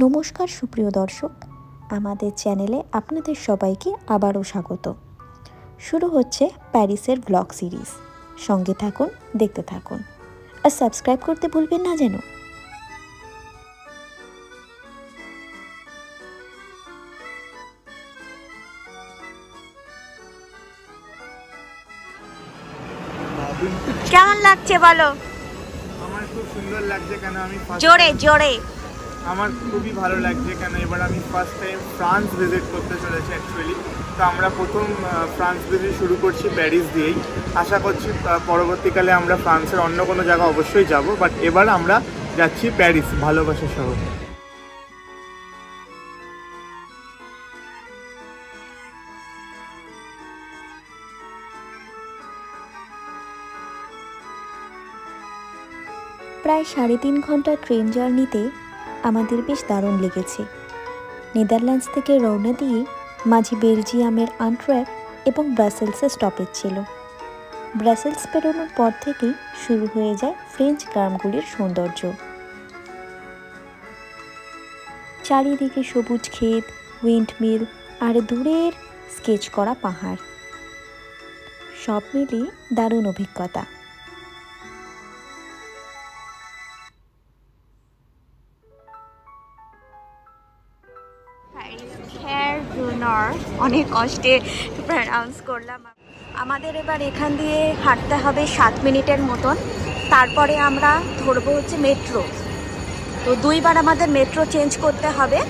নমস্কার সুপ্রিয় দর্শক, আমাদের চ্যানেলে আপনাদের সবাইকে আবারও স্বাগত। শুরু হচ্ছে প্যারিসের ব্লগ সিরিজ। সঙ্গে থাকুন, দেখতে থাকুন, আর সাবস্ক্রাইব করতে ভুলবেন না যেন। কেমন লাগছে বলো? আমার খুব সুন্দর লাগছে, কেন আমি জোরে জোরে আমার খুবই ভালো লাগছে, কেন এবার আমি ফার্স্ট টাইম ফ্রান্স ভিজিট করতে চলেছি অ্যাকচুয়ালি। তো আমরা প্রথম ফ্রান্স ভিজিট শুরু করছি প্যারিস দিয়েই। আশা করছি পরবর্তীকালে আমরা ফ্রান্সের অন্য কোনো জায়গা অবশ্যই যাব, বাট এবার আমরা যাচ্ছি প্যারিস, ভালোবাসা শহর। প্রায় 3.5 ঘন্টা ট্রেন জার্নিতে আমাদের বেশ দারুণ লেগেছে। নেদারল্যান্ডস থেকে রওনা দিয়ে মাঝে বেলজিয়ামের আন্টওয়ার্প এবং ব্রাসেলসে স্টপেজ ছিল। ব্রাসেলস পেরোনোর পর থেকেই শুরু হয়ে যায় ফ্রেঞ্চ গ্রামগুলির সৌন্দর্য। চারিদিকে সবুজ ক্ষেত, উইন্ডমিল আর দূরের স্কেচ করা পাহাড়, সব মিলিয়ে দারুণ অভিজ্ঞতা। অনেক কষ্টে প্রনাউন্স করলাম। আমাদের এবার এখান দিয়ে হাঁটতে হবে 7 মিনিটের মতন। তারপরে আমরা ধরবো হচ্ছে মেট্রো। তো 2বার আমাদের মেট্রো চেঞ্জ করতে হবে।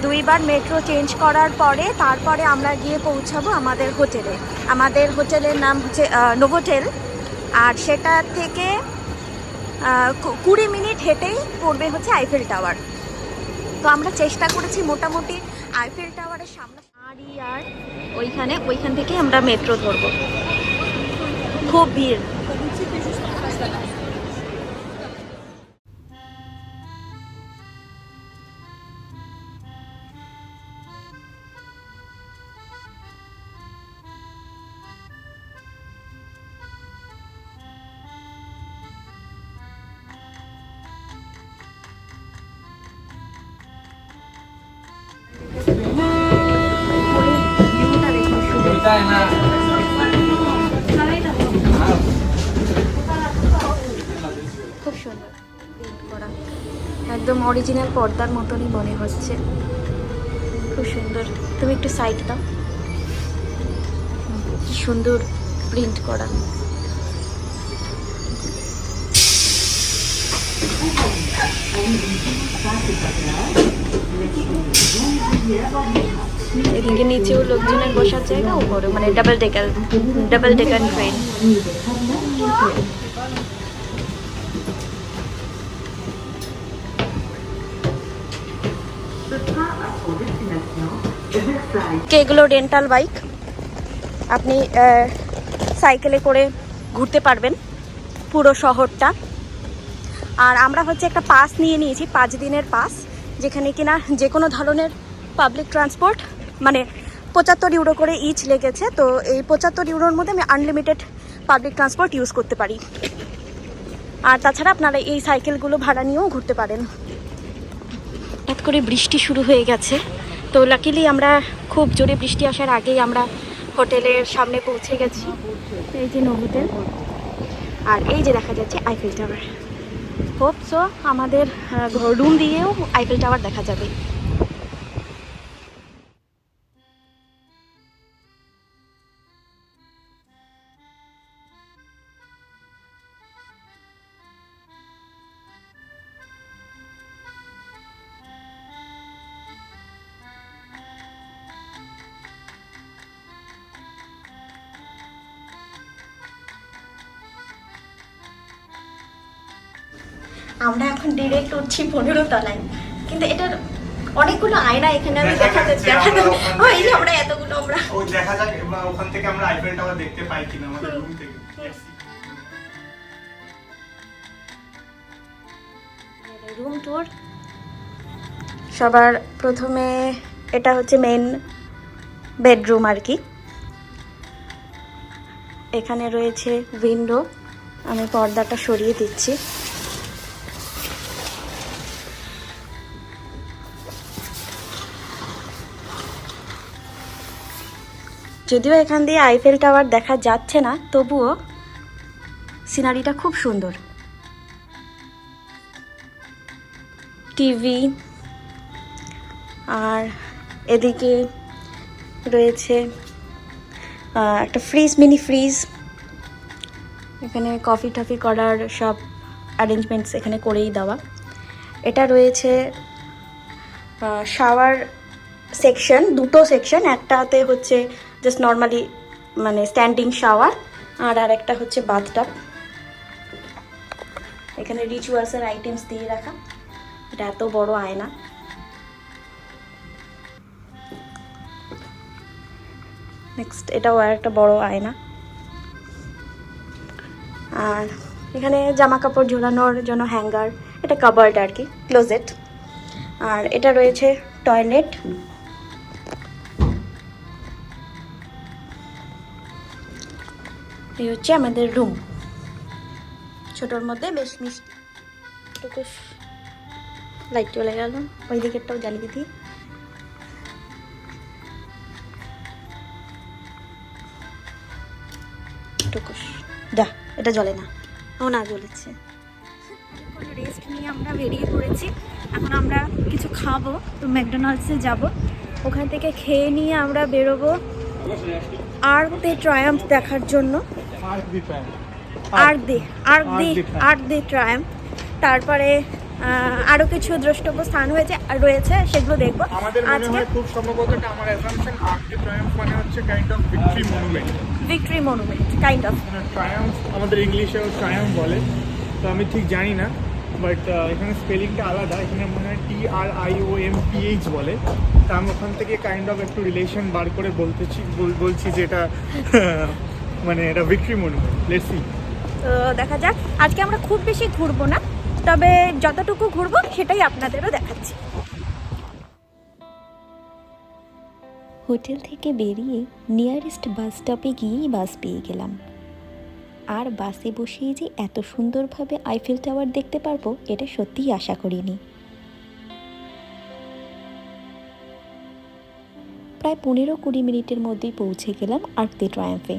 2বার মেট্রো চেঞ্জ করার পরে তারপরে আমরা গিয়ে পৌঁছাবো আমাদের হোটেলে। আমাদের হোটেলের নাম হচ্ছে নোভোটেল, আর সেটা থেকে 20 মিনিট হেঁটেই পড়বে হচ্ছে আইফেল টাওয়ার। তো আমরা চেষ্টা করেছি মোটামুটি আইফেল টাওয়ারের সামনে আর ওইখান থেকে আমরা মেট্রো ধরবো। খুব ভিড়। খুব সুন্দর করা, একদম অরিজিনাল পর্দার মতনই মনে হচ্ছে। খুব সুন্দর। তুমি একটু সাইড দাও, কি সুন্দর প্রিন্ট করা। এদিকে নিচেও লোকজনের বসার জায়গা, উপরে মানে ডাবল ডেকার ট্রেন। এগুলো রেন্টাল বাইক, আপনি সাইকেলে করে ঘুরতে পারবেন পুরো শহরটা। আর আমরা হচ্ছে একটা পাস নিয়ে নিয়েছি, 5 দিনের পাস, যেখানে কিনা যে কোনো ধরনের পাবলিক ট্রান্সপোর্ট মানে 75 ইউরো করে ইচ লেগেছে। তো এই 75 ইউরোর মধ্যে আমি আনলিমিটেড পাবলিক ট্রান্সপোর্ট ইউজ করতে পারি। আর তাছাড়া আপনারা এই সাইকেলগুলো ভাড়া নিয়েও ঘুরতে পারেন। হঠাৎ করে বৃষ্টি শুরু হয়ে গেছে, তো লাকিলি আমরা খুব জোরে বৃষ্টি আসার আগেই আমরা হোটেলের সামনে পৌঁছে গেছি। এই যে নোভোটেল, আর এই যে দেখা যাচ্ছে আইফেল টাওয়ার। হোপ সো আমাদের রুম দিয়েও আইফেল টাওয়ার দেখা যাবে। আমরা এখন ডিরেক্ট উঠছি 15 তলায়, কিন্তু এটার অনেকগুলো আয়না এখানে আমি দেখাতে এই যে আমরা এতগুলো আমরা দেখা যাক ওখান থেকে আমরা আইফেল টাওয়ার দেখতে পাই কিনা আমাদের রুম থেকে। Room tour. সবার প্রথমে এটা হচ্ছে মেন বেডরুম আর কি। এখানে রয়েছে উইন্ডো, আমি পর্দাটা সরিয়ে দিচ্ছি। যদিও এখান দিয়ে আইফেল টাওয়ার দেখা যাচ্ছে না, তবুও সিনারিটা খুব সুন্দর। টিভি, আর এদিকে রয়েছে একটা ফ্রিজ, মিনি ফ্রিজ। এখানে কফি টফি করার সব অ্যারেঞ্জমেন্টস এখানে করেই দেওয়া। এটা রয়েছে শাওয়ার সেকশন, দুটো সেকশন, একটাতে হচ্ছে জাস্ট নর্মালি মানে স্ট্যান্ডিং শাওয়ার, আর আরেকটা হচ্ছে বাথটাব। এখানে রিচুয়ালসের আইটেমস দিয়ে রাখা। এটা এত বড় আয়না। নেক্সট এটাও আর একটা বড় আয়না। আর এখানে জামা কাপড় ঝোলানোর জন্য হ্যাঙ্গার, এটা কাবার্ড আর কি, ক্লোজেট। আর এটা রয়েছে টয়লেট। এই হচ্ছে আমাদের রুম, ছোটোর মধ্যে বেশ মিষ্টি। লাইট চলে গেল, ওই দিকেরটাও জ্বালিয়ে দিই। টুকুস দা, এটা জ্বলে না, ও না জ্বলেছে। রেস্ট নিয়ে আমরা বেরিয়ে পড়েছি। এখন আমরা কিছু খাবো, তো ম্যাকডোনাল্ডসে যাব। ওখান থেকে খেয়ে নিয়ে আমরা বেরোবো আর্ক দে ট্রায়াম্ফ দেখার জন্য। আর্ক দে ট্রায়াম্ফ। তারপরে আরো কিছু দ্রষ্টব্য স্থান রয়েছে, সেগুলো দেখবো। আমাদের মনে হয় খুব সম্ভবত এটা আমার অ্যাসাম্পশন, আর্ক দে ট্রায়াম্ফ মানে হচ্ছে kind of victory monument. Victory monument kind of. Triumf আমাদের ইংলিশেও ট্রায়াম্ফ বলে, তো আমি ঠিক জানি না, বাট এখানে স্পেলিংটা আলাদা। এখানে মনে হয় TRIOMPH বলে। তা আমি ওখান থেকে কাইন্ড অফ একটু রিলেশন বার করে বলছি যে এটা মানে এটা ভিক্টরি মনুমেন্ট। Let's see. তো দেখা যাক। আজকে আমরা খুব বেশি ঘুরবো না, তবে যতটুকু ঘুরবো সেটাই আপনাদেরও দেখাচ্ছি। হোটেল থেকে বেরিয়ে নিয়ারেস্ট বাস স্টপে গিয়েই বাস পেয়ে গেলাম। আর বাসে বসেই যে এত সুন্দরভাবে আইফেল টাওয়ার দেখতে পারবো এটা সত্যিই আশা করিনি। প্রায় 15-20 মিনিটের মধ্যেই পৌঁছে গেলাম আর্ক দে ট্রায়াম্ফে।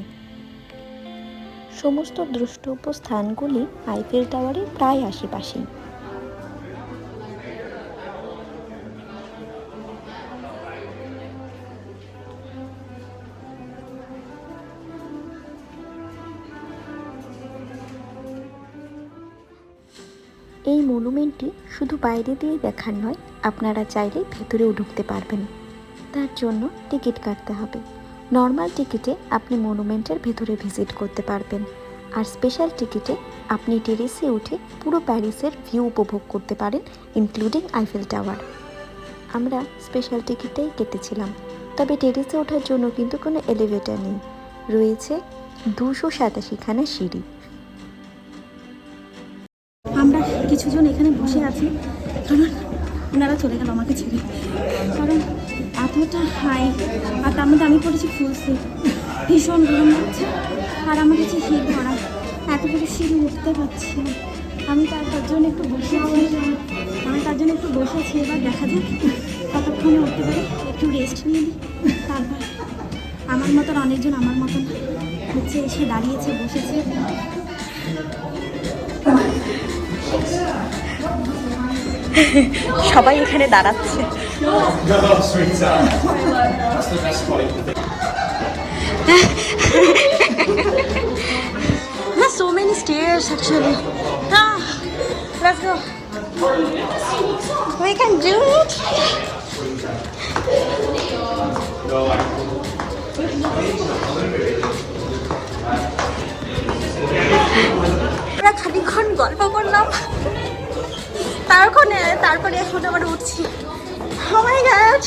সমস্ত দ্রষ্টব্য স্থানগুলি আইফেল টাওয়ারের প্রায় আশেপাশেই। এই মনুমেন্টটি শুধু বাইরে দিয়ে দেখার নয়, আপনারা চাইলে ভেতরেও ঢুকতে পারবেন। তার জন্য টিকিট কাটতে হবে। নর্মাল টিকিটে আপনি মনুমেন্টের ভেতরে ভিজিট করতে পারবেন, আর স্পেশাল টিকিটে আপনি টেরেসে উঠে পুরো প্যারিসের ভিউ উপভোগ করতে পারেন, ইনক্লুডিং আইফেল টাওয়ার। আমরা স্পেশাল টিকিটটাই কেটেছিলাম, তবে টেরেসে ওঠার জন্য কিন্তু কোনো এলিভেটর নেই। রয়েছে 287খানা সিঁড়ি। আমরা কিছুজন এখানে বসে আছি, কারণ ওনারা চলে গেল আমাকে ছেড়ে, কারণ এতটা হাই। আর তার মধ্যে আমি পড়েছি ফুল স্লিপ, ভীষণ গরম লাগছে। আর আমার কাছে হিট করা, এত করে সিঁড়ি উঠতে পারছি না। আমি তার জন্য একটু বসেছি। এবার দেখা যাক কতক্ষণে উঠতে পারি, একটু রেস্ট নিয়ে নিই। তারপর আমার মতন অনেকজন আমার মতন হচ্ছে এসে দাঁড়িয়েছে, বসেছে। সবাই এখানে দাঁড়াচ্ছে। So many stairs actually. Let's go. We can do it. আমরা খানিকক্ষণ গল্প করলাম, তারপরে এখন আবার উঠছি। Oh my God!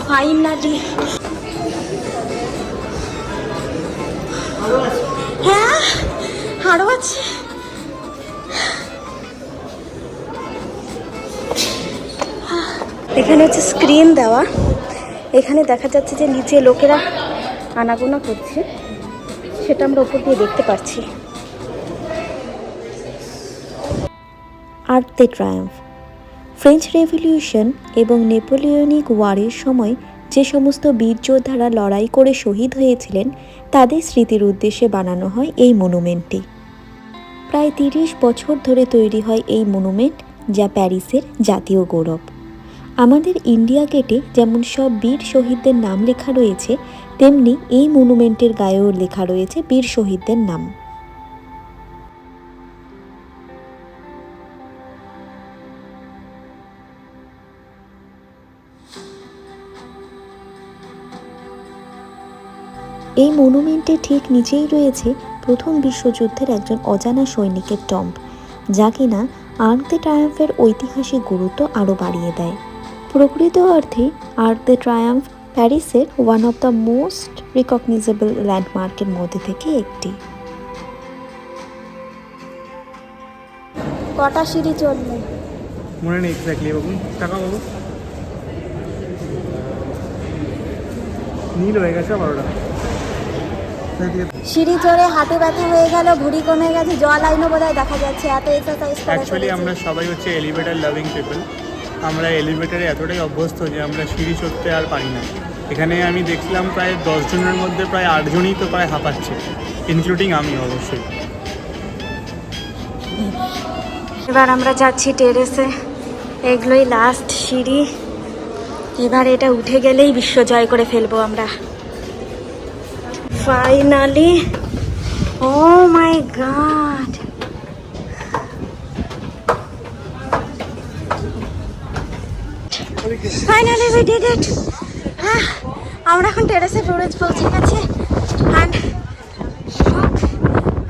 Finally! হ্যাঁ, আরো আছে। এখানে হচ্ছে স্ক্রিন দেওয়া, এখানে দেখা যাচ্ছে যে নিচে লোকেরা আনাগোনা করছে, সেটা আমরা উপর দিয়ে দেখতে পাচ্ছি। Arc de Triomphe. French revolution এবং নেপোলিয়নিক ওয়ারের সময় যে সমস্ত বীর যোদ্ধারা লড়াই করে শহীদ হয়েছিলেন তাদের স্মৃতির উদ্দেশ্যে বানানো হয় এই মনুমেন্টটি। প্রায় 30 বছর ধরে তৈরি হয় এই মনুমেন্ট, যা প্যারিসের জাতীয় গৌরব। আমাদের ইন্ডিয়া গেটে যেমন সব বীর শহীদদের নাম লেখা রয়েছে, তেমনি এই মনুমেন্টের গায়েও লেখা রয়েছে বীর শহীদদের নাম। এই মনুমেন্টের ঠিক নিচেই রয়েছে প্রথম বিশ্বযুদ্ধের একজন অজানা সৈনিকের টম্ব, যা কিনা আর্ক দ্য ট্রায়াম্ফের ঐতিহাসিক গুরুত্ব আরও বাড়িয়ে দেয়। প্রকৃত অর্থে আর্ক দ্য ট্রায়াম্ফ প্যারিসের ওয়ান অফ দ্য মোস্ট রিকগনাইজেবল ল্যান্ডমার্কের মধ্যে থেকে একটি। কটা সিঁড়ি চলবে মনে নেই এক্স্যাক্টলি বাবু, টাকা বাবু নীল হয়ে গেছে 12টা। সিঁড়ি চড়ে হাতে ব্যথা হয়ে গেল, ভুঁড়ি কমে গেছে, জল আইনও বোধহয় দেখা যাচ্ছে, এত এক্সারসাইজ করে অ্যাকচুয়ালি আমরা সবাই হচ্ছে এলিভেটার লাভিং পিপল। আমরা এলিভেটারে এতটাই অভ্যস্ত যে আমরা সিঁড়ি চড়তে আর পারি না। এখানে আমি দেখছিলাম প্রায় 10 জনের মধ্যে প্রায় 8 জনই তো প্রায় হাঁপাচ্ছে, ইনক্লুডিং আমি অবশ্যই। এবার আমরা যাচ্ছি টেরেসে, এগুলোই লাস্ট সিঁড়ি। এবার এটা উঠে গেলেই বিশ্ব জয় করে ফেলবো আমরা finally. Oh my God, finally we did it. আমরা এখন টেরেসে পৌঁছে গেছি। And look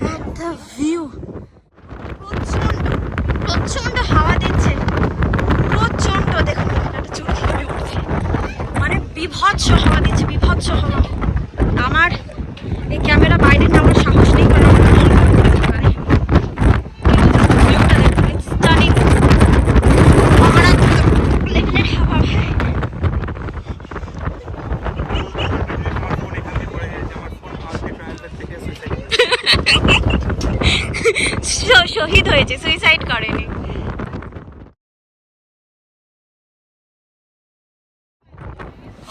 at the view. প্রচন্ড হাওয়া দিচ্ছে, প্রচন্ড। দেখুন একটা চুল কিভাবে উঠছে, মানে বিভৎস হাওয়া দিচ্ছে, বিভৎস হাওয়া। আমার এই ক্যামেরা বাইরে নেওয়ার সাহস নেই, কারণ শহীদ হয়েছে, সুইসাইড করেনি।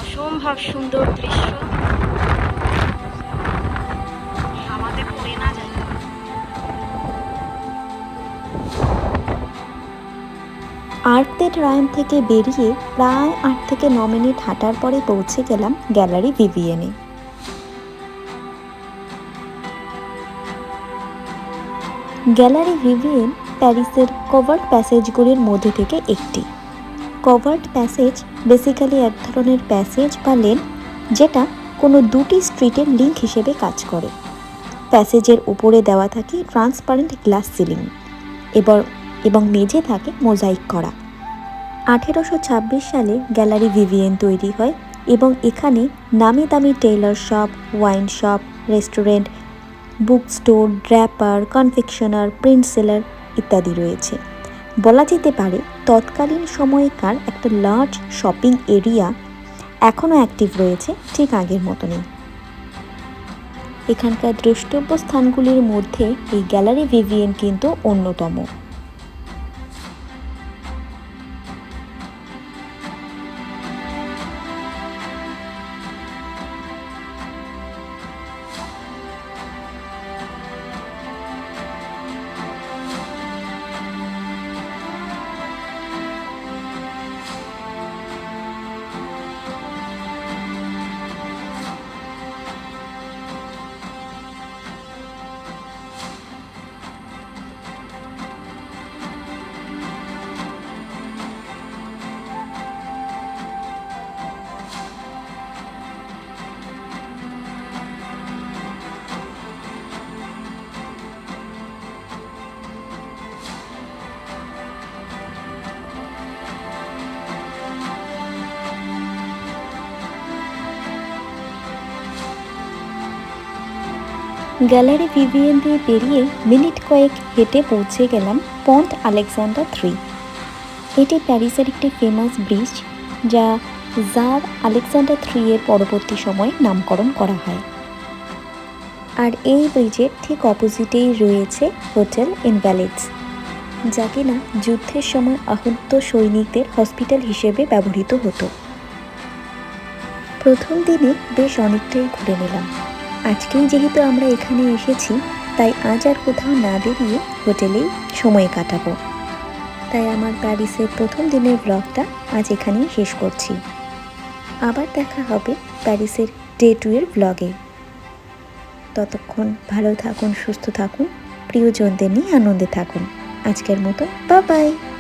অসম্ভব সুন্দর দৃশ্য, আমাদের পড়ে না যায়। আর্ক দ্য ট্রায়াম্ফ থেকে বেরিয়ে প্রায় 8 থেকে 9 মিনিট হাঁটার পরে পৌঁছে গেলাম গ্যালারি ভিভিয়েনে। গ্যালারি ভিভিয়েন প্যারিসের কভার্ড প্যাসেজগুলির মধ্যে থেকে একটি। কভার্ড প্যাসেজ বেসিক্যালি এক ধরনের প্যাসেজ বা লেন, যেটা কোনো দুটি স্ট্রিটের লিঙ্ক হিসেবে কাজ করে। প্যাসেজের উপরে দেওয়া থাকে ট্রান্সপারেন্ট গ্লাস সিলিং এবং মেঝে থাকে মোজাইক করা। 1826 সালে গ্যালারি ভিভিয়েন তৈরি হয় এবং এখানে নামি দামি tailor shop, wine shop, restaurant, book store, draper, confectioner, print seller ইত্যাদি রয়েছে। বলা যেতে পারে তৎকালীন সময়কার একটা লার্জ শপিং এরিয়া এখনও অ্যাক্টিভ রয়েছে, ঠিক আগের মতনই। এখানকার দ্রষ্টব্য স্থানগুলির মধ্যে এই গ্যালারি ভিভিয়েন কিন্তু অন্যতম। গ্যালারি ভিভিয়েন দিয়ে পেরিয়ে মিনিট কয়েক হেঁটে পৌঁছে গেলাম পন্ট আলেকজান্ডার 3। এটি প্যারিসের একটি ফেমাস ব্রিজ, যা জার আলেকজান্ডার 3 এর পরবর্তী সময়ে নামকরণ করা হয়। আর এই ব্রিজের ঠিক অপোজিটেই রয়েছে হোটেল ইনভ্যালিডস। যা কিনা যুদ্ধের সময় আহত সৈনিকদের হসপিটাল হিসেবে ব্যবহৃত হতো। প্রথম দিনে বেশ অনেকটাই ঘুরে নিলাম। আজকেই যেহেতু আমরা এখানে এসেছি, তাই আজ আর কোথাও না বেরিয়ে হোটেলেই সময় কাটাবো। তাই আমার প্যারিসের প্রথম দিনের ব্লগটা আজ এখানেই শেষ করছি। আবার দেখা হবে প্যারিসের ডে 2 এর ব্লগে। ততক্ষণ ভালো থাকুন, সুস্থ থাকুন, প্রিয়জনদের নিয়ে আনন্দে থাকুন। আজকের মতো বাই বাই।